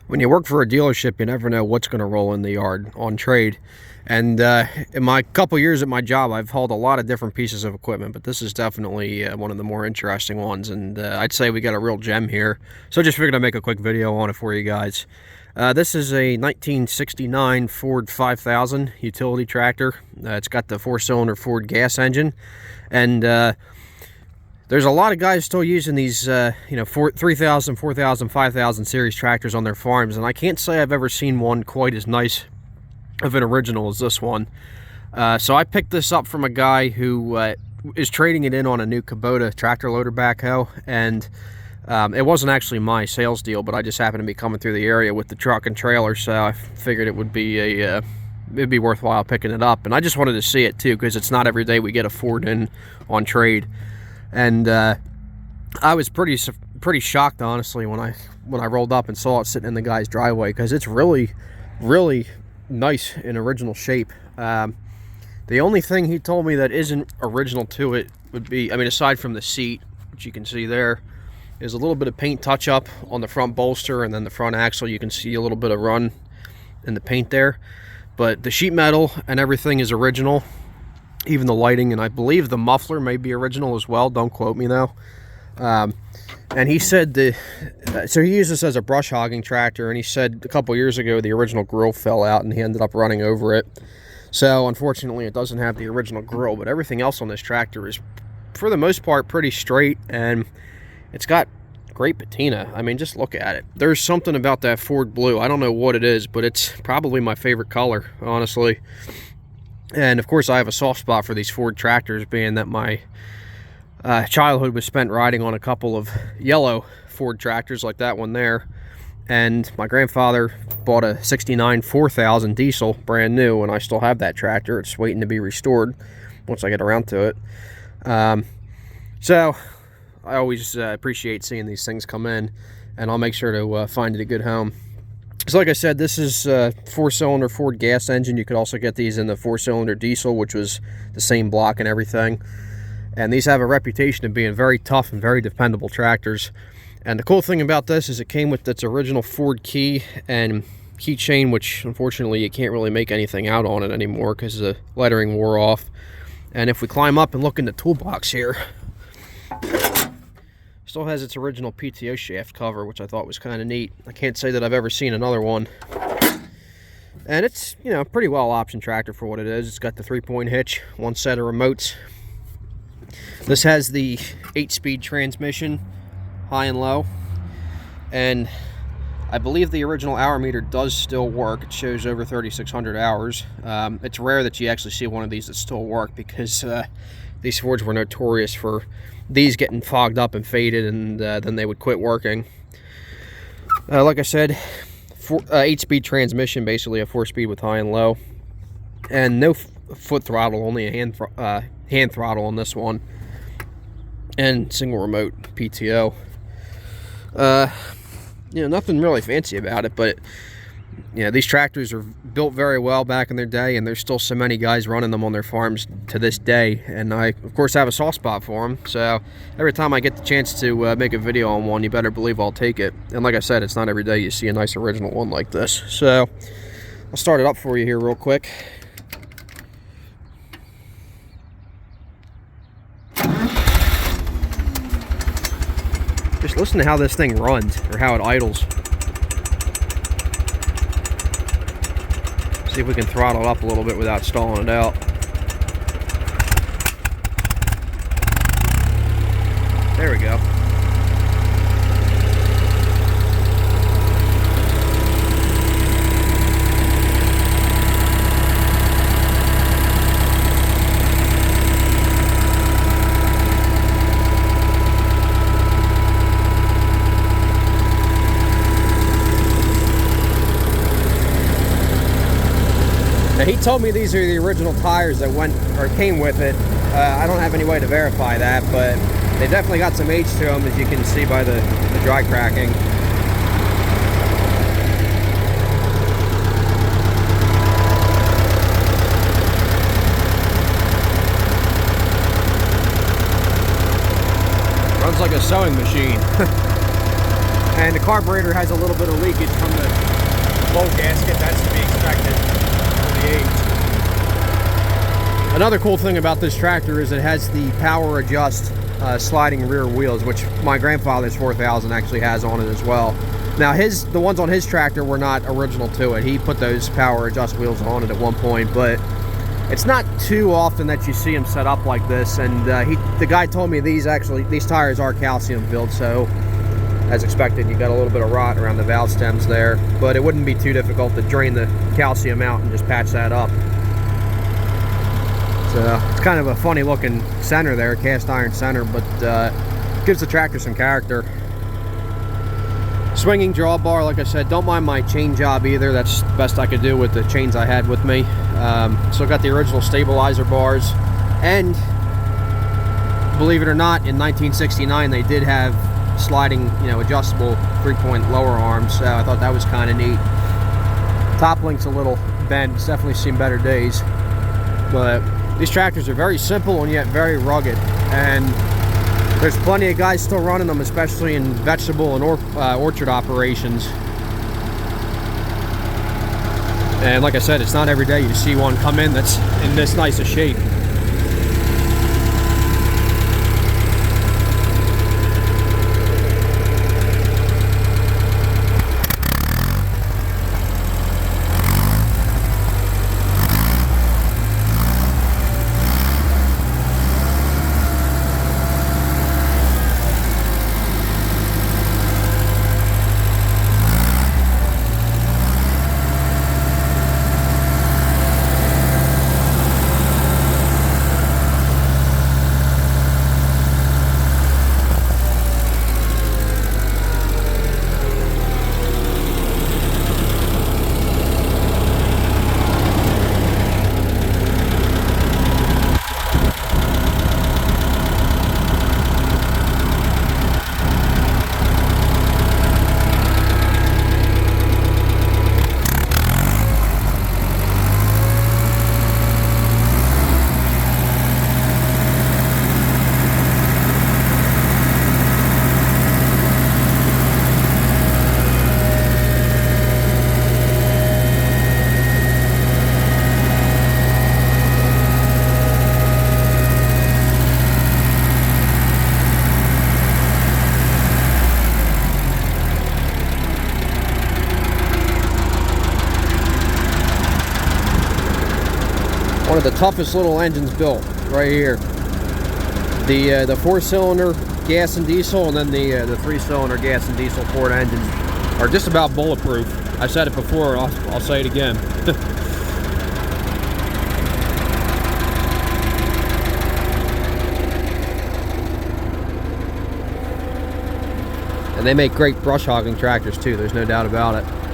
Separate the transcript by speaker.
Speaker 1: When you work for a dealership, you never know what's going to roll in the yard on trade. And in my couple years at my job, I've hauled a lot of different pieces of equipment, but this is definitely one of the more interesting ones. And I'd say we got a real gem here. So just figured I'd make a quick video on it for you guys. This is a 1969 Ford 5000 utility tractor. It's got the 4-cylinder Ford gas engine. And there's a lot of guys still using these, 3000, 4000, 5000 series tractors on their farms, and I can't say I've ever seen one quite as nice of an original as this one. So I picked this up from a guy who is trading it in on a new Kubota tractor loader backhoe, and it wasn't actually my sales deal, but I just happened to be coming through the area with the truck and trailer, so I figured it would be it'd be worthwhile picking it up. And I just wanted to see it too, because it's not every day we get a Ford in on trade. And I was pretty shocked, honestly, when I rolled up and saw it sitting in the guy's driveway, because it's really nice in original shape. The only thing he told me that isn't original to it would be, I mean, aside from the seat, which you can see there, is a little bit of paint touch up on the front bolster, and then the front axle, you can see a little bit of run in the paint there. But the sheet metal and everything is original. Even the lighting, and I believe the muffler may be original as well. Don't quote me though. And he said so he used this as a brush hogging tractor, and he said a couple years ago the original grill fell out and he ended up running over it. So unfortunately it doesn't have the original grill, but everything else on this tractor is for the most part pretty straight, and it's got great patina. I mean, just look at it. There's something about that Ford blue. I don't know what it is, but it's probably my favorite color, honestly. And of course I have a soft spot for these Ford tractors, being that my childhood was spent riding on a couple of yellow Ford tractors like that one there. And my grandfather bought a 69 4000 diesel, brand new, and I still have that tractor. It's waiting to be restored once I get around to it. So I always appreciate seeing these things come in, and I'll make sure to find it a good home. So like I said, this is a 4-cylinder Ford gas engine. You could also get these in the 4-cylinder diesel, which was the same block and everything. And these have a reputation of being very tough and very dependable tractors. And the cool thing about this is it came with its original Ford key and keychain, which unfortunately you can't really make anything out on it anymore because the lettering wore off. And if we climb up and look in the toolbox here, still has its original PTO shaft cover, which I thought was kind of neat. I can't say that I've ever seen another one. And it's, pretty well option tractor for what it is. It's got the 3-point hitch, one set of remotes. This has the 8-speed transmission, high and low. And I believe the original hour meter does still work. It shows over 3,600 hours. It's rare that you actually see one of these that still work, because these Fords were notorious for these getting fogged up and faded, and then they would quit working. Like I said, 8-speed transmission, basically a 4-speed with high and low, and no foot throttle, only a hand throttle on this one, and single remote PTO. Nothing really fancy about it, but these tractors are built very well back in their day, and there's still so many guys running them on their farms to this day. And I, of course, have a soft spot for them. So every time I get the chance to make a video on one, you better believe I'll take it. And like I said, it's not every day you see a nice original one like this. So I'll start it up for you here real quick. Just listen to how this thing runs, or how it idles. See if we can throttle it up a little bit without stalling it out. There we go. Now, he told me these are the original tires that came with it. I don't have any way to verify that, but they definitely got some age to them, as you can see by the dry cracking. Runs like a sewing machine. And the carburetor has a little bit of leakage from the low gasket. That's to be expected for the age. Another cool thing about this tractor is it has the power adjust sliding rear wheels, which my grandfather's 4000 actually has on it as well. Now the ones on his tractor were not original to it. He put those power adjust wheels on it at one point, but it's not too often that you see them set up like this. And the guy told me these tires are calcium filled, so as expected, you got a little bit of rot around the valve stems there, but it wouldn't be too difficult to drain the calcium out and just patch that up. So it's kind of a funny looking center there, cast iron center, but gives the tractor some character. Swinging drawbar, like I said, don't mind my chain job either. That's the best I could do with the chains I had with me. So I got the original stabilizer bars, and believe it or not, in 1969 they did have sliding, adjustable 3-point lower arms. So I thought that was kind of neat. Top link's a little bent. It's definitely seen better days, but these tractors are very simple and yet very rugged, and there's plenty of guys still running them, especially in vegetable and orchard operations. And like I said, it's not every day you see one come in that's in this nice a shape. One of the toughest little engines built right here. The 4-cylinder gas and diesel, and then the 3-cylinder gas and diesel Ford engines are just about bulletproof. I've said it before, I'll say it again. And they make great brush hogging tractors too, there's no doubt about it.